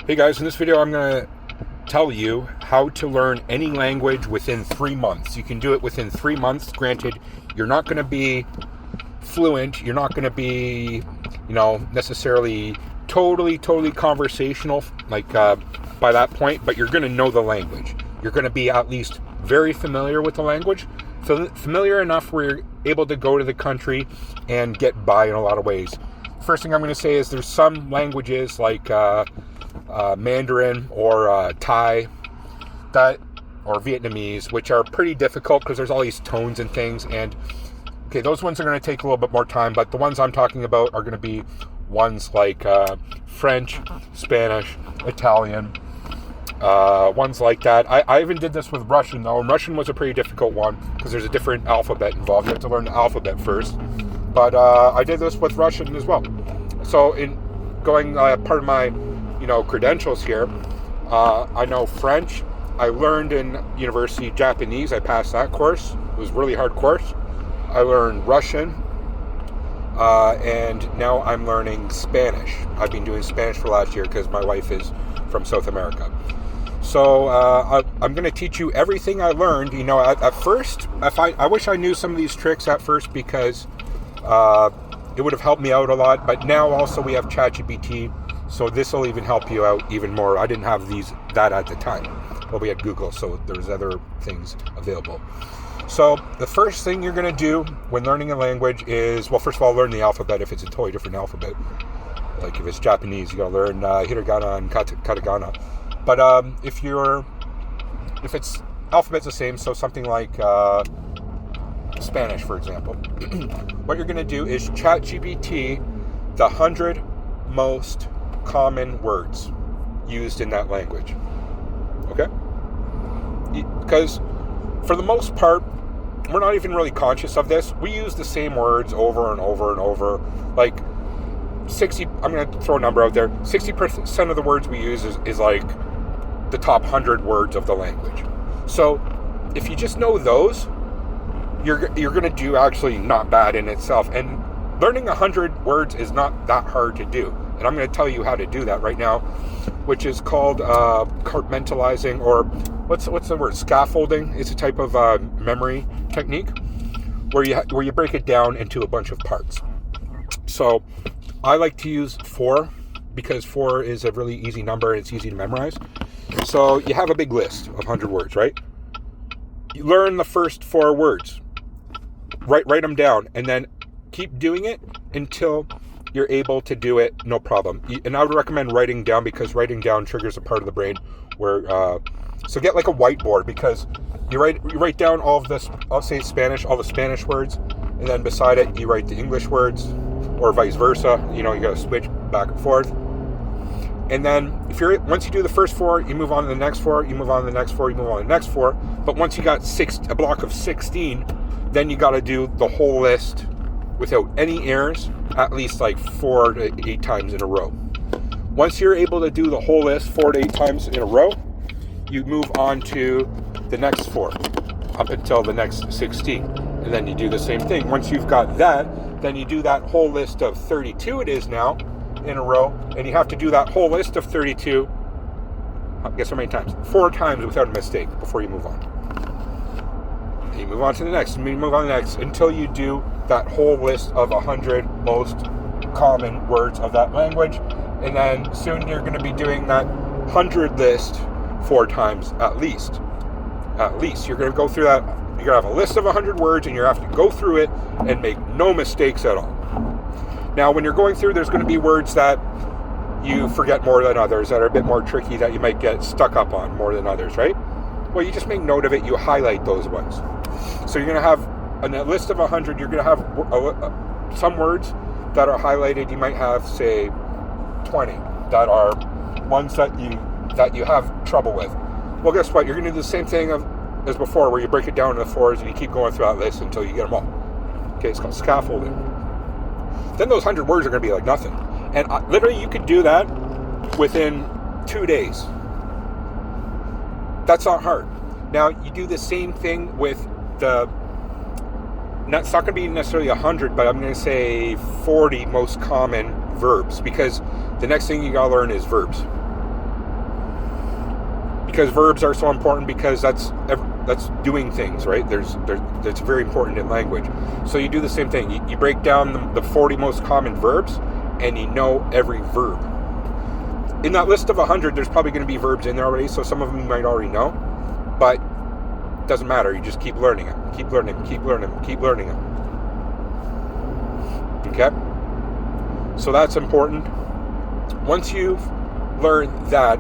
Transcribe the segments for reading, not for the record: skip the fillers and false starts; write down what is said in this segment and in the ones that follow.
Hey guys, in this video I'm going to tell you how to learn any language within 3 months. You can do it within 3 months. Granted, you're not going to be fluent. You're not going to be, necessarily totally conversational by that point, but you're going to know the language. You're going to be at least very familiar with the language. Familiar enough where you're able to go to the country and get by in a lot of ways. First thing I'm going to say is there's some languages like Mandarin or Thai or Vietnamese, which are pretty difficult because there's all these tones and things. And okay, those ones are going to take a little bit more time, but the ones I'm talking about are going to be ones like French, Spanish, Italian, ones like that. I even did this with Russian, though. Russian was a pretty difficult one because there's a different alphabet involved. You have to learn the alphabet first. But I did this with Russian as well. So in going part of my credentials here, I know French. I learned in university Japanese. I passed that course. It was a really hard course. I learned Russian, and now I'm learning Spanish. I've been doing Spanish for last year because my wife is from South America. So I'm going to teach you everything I learned. At first, I wish I knew some of these tricks at first because it would have helped me out a lot. But now also we have ChatGPT, so this will even help you out even more. I didn't have that at the time. Well, we had Google, so there's other things available. So the first thing you're going to do when learning a language is, well, first of all, learn the alphabet if it's a totally different alphabet. Like if it's Japanese, you got to learn hiragana and katakana. But if it's alphabet's the same, so something like Spanish, for example, what you're going to do is ChatGPT the 100 most common words used in that language. Okay? Because for the most part, we're not even really conscious of this. We use the same words over and over and over. Like 60, I'm going to throw a number out there. 60% of the words we use is like the top 100 words of the language. So if you just know those, you're going to do actually not bad in itself. And learning 100 words is not that hard to do. And I'm going to tell you how to do that right now, which is called compartmentalizing, or what's the word? Scaffolding. It's a type of memory technique where you break it down into a bunch of parts. So I like to use 4 because 4 is a really easy number and it's easy to memorize. So you have a big list of 100 words, right? You learn the first 4 words. Write them down, and then keep doing it until you're able to do it no problem. And I would recommend writing down, because writing down triggers a part of the brain where so get like a whiteboard, because you write down all of this, I'll say Spanish, all the Spanish words, and then beside it you write the English words, or vice versa. You got to switch back and forth. And then once you do the first 4, you move on to the next 4, you move on to the next 4, you move on to the next 4. But once you got a block of 16, then you got to do the whole list without any errors, at least like 4 to 8 times in a row. Once you're able to do the whole list 4 to 8 times in a row, you move on to the next 4 up until the next 16. And then you do the same thing. Once you've got that, then you do that whole list of 32 it is now in a row, and you have to do that whole list of 32, guess how many times? 4 times without a mistake before you move on. And you move on to the next, and you move on to the next, until you do that whole list of 100 most common words of that language. And then soon you're going to be doing that 100 list 4 times at least. At least. You're going to go through that. You're going to have a list of 100 words, and you have to go through it and make no mistakes at all. Now, when you're going through, there's going to be words that you forget more than others, that are a bit more tricky, that you might get stuck up on more than others, right? Well, you just make note of it. You highlight those ones. So you're going to have a list of 100. You're going to have some words that are highlighted. You might have, say, 20 that are ones that you have trouble with. Well, guess what? You're going to do the same thing as before, where you break it down into 4s and you keep going through that list until you get them all. Okay, it's called scaffolding. Then those 100 words are going to be like nothing. And literally, you could do that within 2 days. That's not hard. Now, you do the same thing with it's not going to be necessarily 100, but I'm going to say 40 most common verbs, because the next thing you got to learn is verbs. because verbs are so important, because that's doing things, right? That's very important in language. So you do the same thing. You break down the 40 most common verbs, and you know every verb. In that list of 100, there's probably going to be verbs in there already, so some of them you might already know, but it doesn't matter. You just keep learning them. Keep learning them. Keep learning them. Keep learning them. Okay? So that's important. Once you've learned that,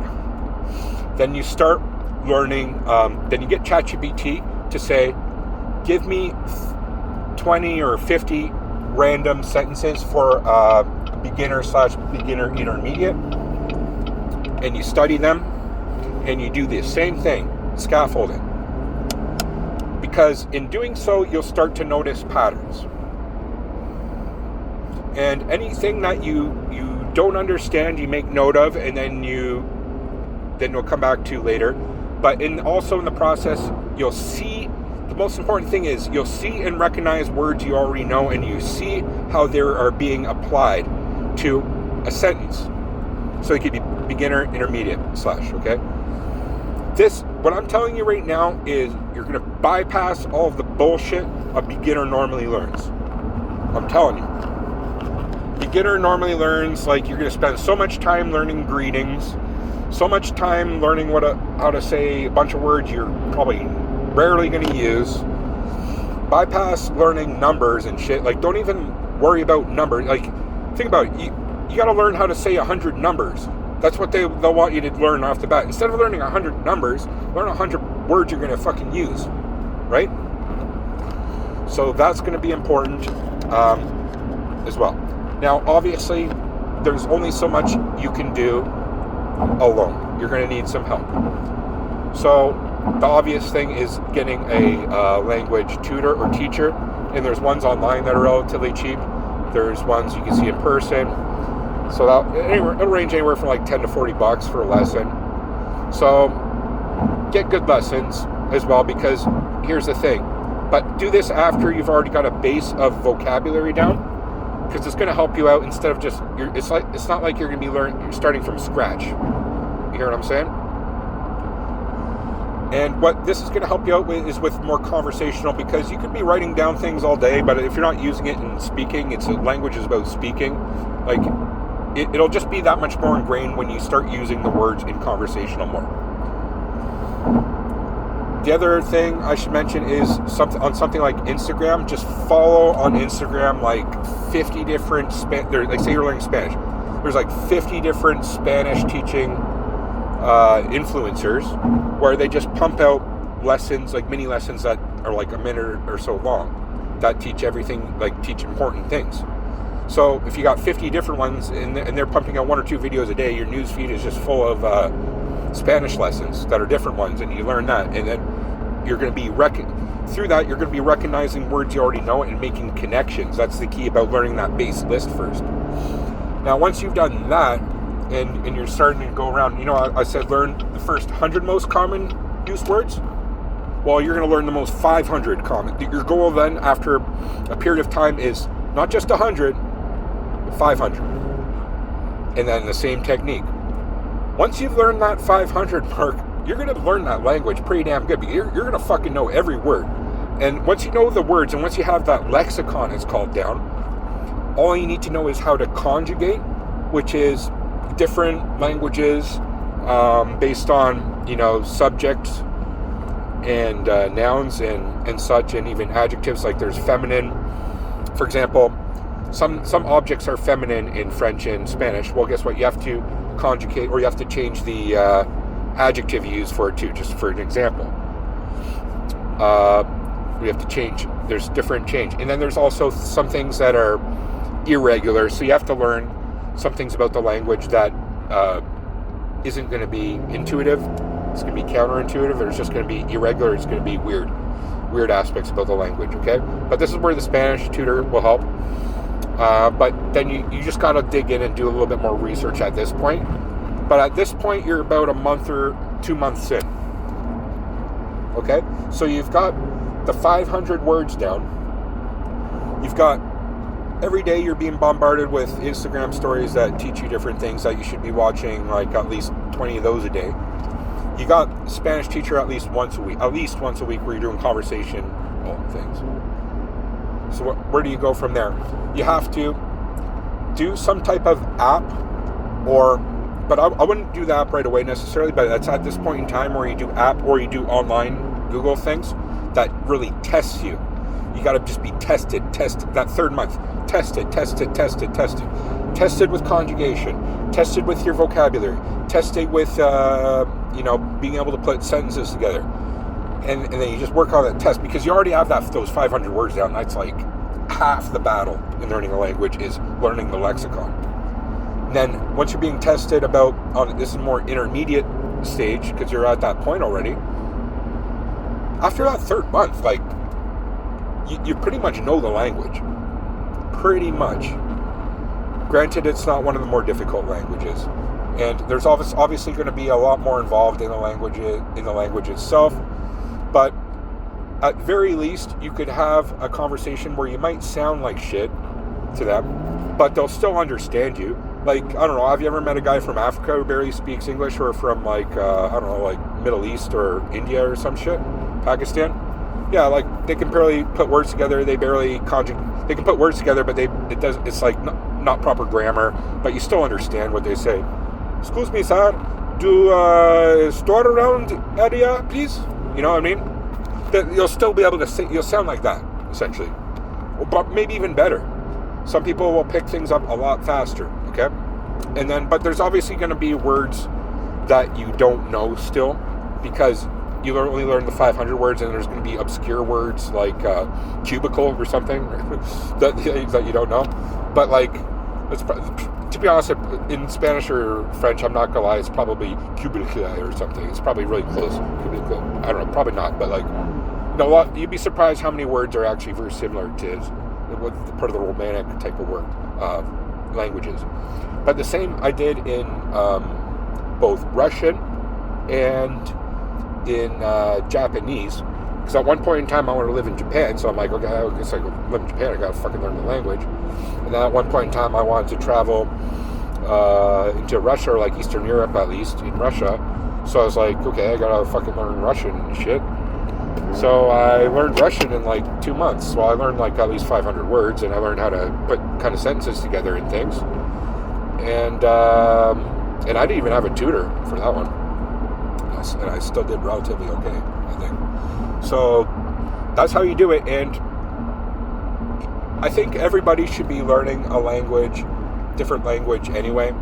then you start learning, then you get ChatGPT to say, give me 20 or 50 random sentences for beginner/beginner intermediate, and you study them, and you do the same thing, scaffolding. Because in doing so, you'll start to notice patterns. And anything that you don't understand, you make note of, and then you'll come back to later. But also in the process, you'll see, the most important thing is you'll see and recognize words you already know, and you see how they are being applied to a sentence. So it could be beginner, intermediate, / okay? What I'm telling you right now is you're going to bypass all of the bullshit a beginner normally learns. I'm telling you. Beginner normally learns, like, you're going to spend so much time learning greetings, so much time learning how to say a bunch of words you're probably rarely going to use. Bypass learning numbers and shit. Like, don't even worry about numbers. Like, think about it. You got to learn how to say 100 numbers. That's what they'll want you to learn off the bat. Instead of learning 100 numbers, learn 100 words you're going to fucking use, right? So that's going to be important as well. Now, obviously, there's only so much you can do alone. You're going to need some help. So the obvious thing is getting a language tutor or teacher, and there's ones online that are relatively cheap. There's ones you can see in person. So it'll range anywhere from like $10 to $40 for a lesson. So get good lessons as well, because here's the thing. But do this after you've already got a base of vocabulary down, because it's going to help you out instead of just it's not like you're going to be you're starting from scratch. You hear what I'm saying? And what this is going to help you out with is with more conversational, because you could be writing down things all day, but if you're not using it in speaking, language is about speaking. Like, it'll just be that much more ingrained when you start using the words in conversational more. The other thing I should mention is something like Instagram. Just follow on Instagram like 50 different like, say you're learning Spanish. There's like 50 different Spanish teaching influencers where they just pump out lessons, like mini lessons that are like a minute or so long, that teach everything, like teach important things. So if you got 50 different ones and they're pumping out 1 or 2 videos a day, your news feed is just full of Spanish lessons that are different ones, and you learn that, and then you're going to be through that you're going to be recognizing words you already know and making connections. That's the key about learning that base list first. Now, once you've done that and you're starting to go around, I said learn the first 100 most common used words. Well, you're going to learn the most 500 common. Your goal then, after a period of time, is not just 100, 500. And then the same technique. Once you've learned that 500 mark, you're going to learn that language pretty damn good. You're going to fucking know every word. And once you know the words, and once you have that lexicon, it's called, down, all you need to know is how to conjugate, which is different languages based on, subjects and nouns and such, and even adjectives. Like there's feminine. For example, some objects are feminine in French and Spanish. Well, guess what? You have to conjugate, or you have to change the adjective you use for it too, just for an example. We have to change. There's different change. And then there's also some things that are irregular. So you have to learn some things about the language that isn't going to be intuitive. It's going to be counterintuitive, or it's just going to be irregular. It's going to be weird aspects about the language, okay? But this is where the Spanish tutor will help. But then you just got to dig in and do a little bit more research at this point. But at this point, you're about a month or 2 months in. Okay? So you've got the 500 words down. You've got, every day you're being bombarded with Instagram stories that teach you different things that you should be watching, like at least 20 of those a day. You got Spanish teacher at least once a week where you're doing conversation things. So where do you go from there? You have to do some type of app, but I wouldn't do the app right away necessarily, but that's at this point in time where you do app or you do online Google things that really tests you. You got to just be tested that third month. Tested with conjugation, tested with your vocabulary, tested with being able to put sentences together, and then you just work on that test because you already have those 500 words down. That's like half the battle in learning a language is learning the lexicon. And then once you're being tested this is more intermediate stage because you're at that point already. After that third month, like you pretty much know the language. Pretty much. Granted, it's not one of the more difficult languages, and there's obviously going to be a lot more involved in the language itself. But at very least, you could have a conversation where you might sound like shit to them, but they'll still understand you. Like, I don't know, have you ever met a guy from Africa who barely speaks English, or from like Middle East or India or some shit, Pakistan? Yeah, like they can barely put words together. They barely They can put words together, but it's like not proper grammar. But you still understand what they say. Excuse me, sir. Do store around area, please. You know what I mean? You'll still be able to say. You'll sound like that essentially, but maybe even better. Some people will pick things up a lot faster. Okay, but there's obviously going to be words that you don't know still because you only learn the 500 words, and there's going to be obscure words like cubicle or something that you don't know. But like, to be honest, in Spanish or French, I'm not gonna lie, it's probably cubicle or something. It's probably really close. Cubicle. I don't know, probably not, but like, you'd be surprised how many words are actually very similar to part of the Romanic type of word languages. But the same I did in both Russian and in Japanese, because at one point in time I wanted to live in Japan, so I'm like, okay, I guess I could live in Japan, I gotta fucking learn the language. And then at one point in time I wanted to travel into Russia, or like Eastern Europe at least, in Russia, so I was like, okay, I gotta fucking learn Russian and shit. So I learned Russian in like 2 months. Well, I learned like at least 500 words, and I learned how to put kind of sentences together and things. And I didn't even have a tutor for that one. And I still did relatively okay, I think. So that's how you do it. And I think everybody should be learning a language, different language anyway,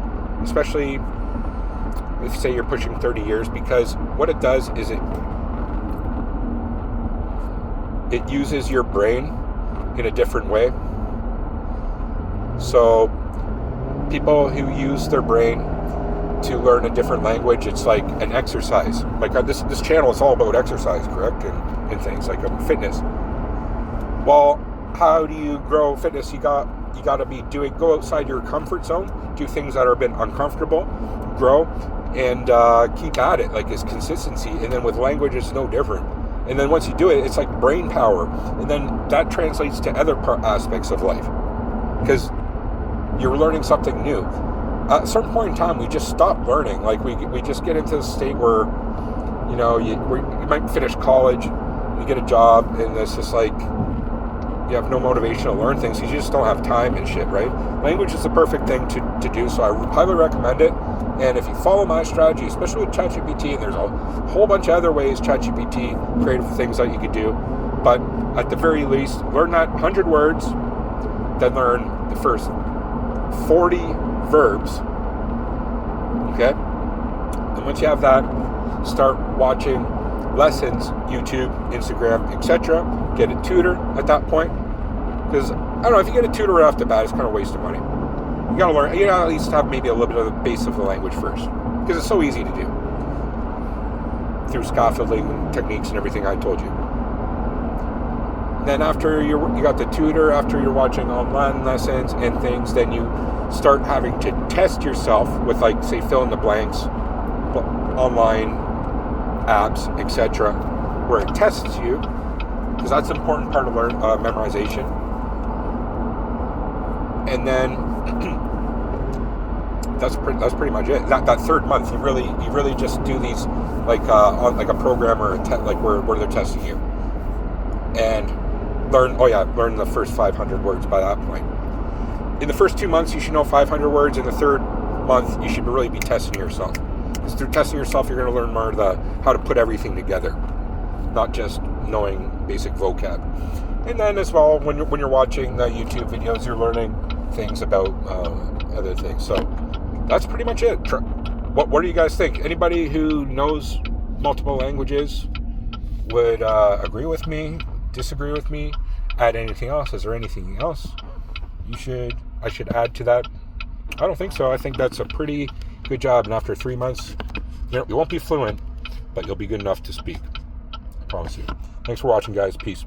especially if, say, you're pushing 30 years, because what it does is it uses your brain in a different way. So people who use their brain to learn a different language, it's like an exercise. Like this channel is all about exercise, correct? And things like fitness. Well, how do you grow fitness? You got to be go outside your comfort zone, do things that are a bit uncomfortable, grow, and keep at it. Like, it's consistency. And then with language, it's no different. And then once you do it, it's like brain power. And then that translates to other aspects of life, because you're learning something new. At a certain point in time, we just stop learning. Like, we just get into the state where, you might finish college, you get a job, and it's just like, you have no motivation to learn things. You just don't have time and shit, right? Language is the perfect thing to do, so I highly recommend it. And if you follow my strategy, especially with ChatGPT, and there's a whole bunch of other ways ChatGPT, creative things that you could do, but at the very least, learn that 100 words, then learn the first 40 verbs, okay? And once you have that, start watching lessons, YouTube, Instagram, etc. Get a tutor at that point, because I don't know, if you get a tutor right off the bat, it's kind of a waste of money. You gotta learn, you gotta at least have maybe a little bit of the base of the language first, because it's so easy to do through scaffolding techniques and everything I told you. Then after you got the tutor, after you're watching online lessons and things, then you start having to test yourself with, like, say, fill in the blanks, online apps, etc., where it tests you, because that's an important part of memorization. And then that's pretty much it. That third month, you really just do these like on like a program or like where they're testing you, and learn the first 500 words by that point. In the first 2 months, you should know 500 words. In the third month, you should really be testing yourself. Because through testing yourself, you're going to learn more how to put everything together, not just knowing basic vocab. And then as well, when you're watching the YouTube videos, you're learning things about other things. So that's pretty much it. What do you guys think? Anybody who knows multiple languages would agree with me, disagree with me, add anything else? Is there anything else I should add to that? I don't think so. I think that's a pretty good job. And after 3 months, you won't be fluent, but you'll be good enough to speak. I promise you. Thanks for watching, guys. Peace.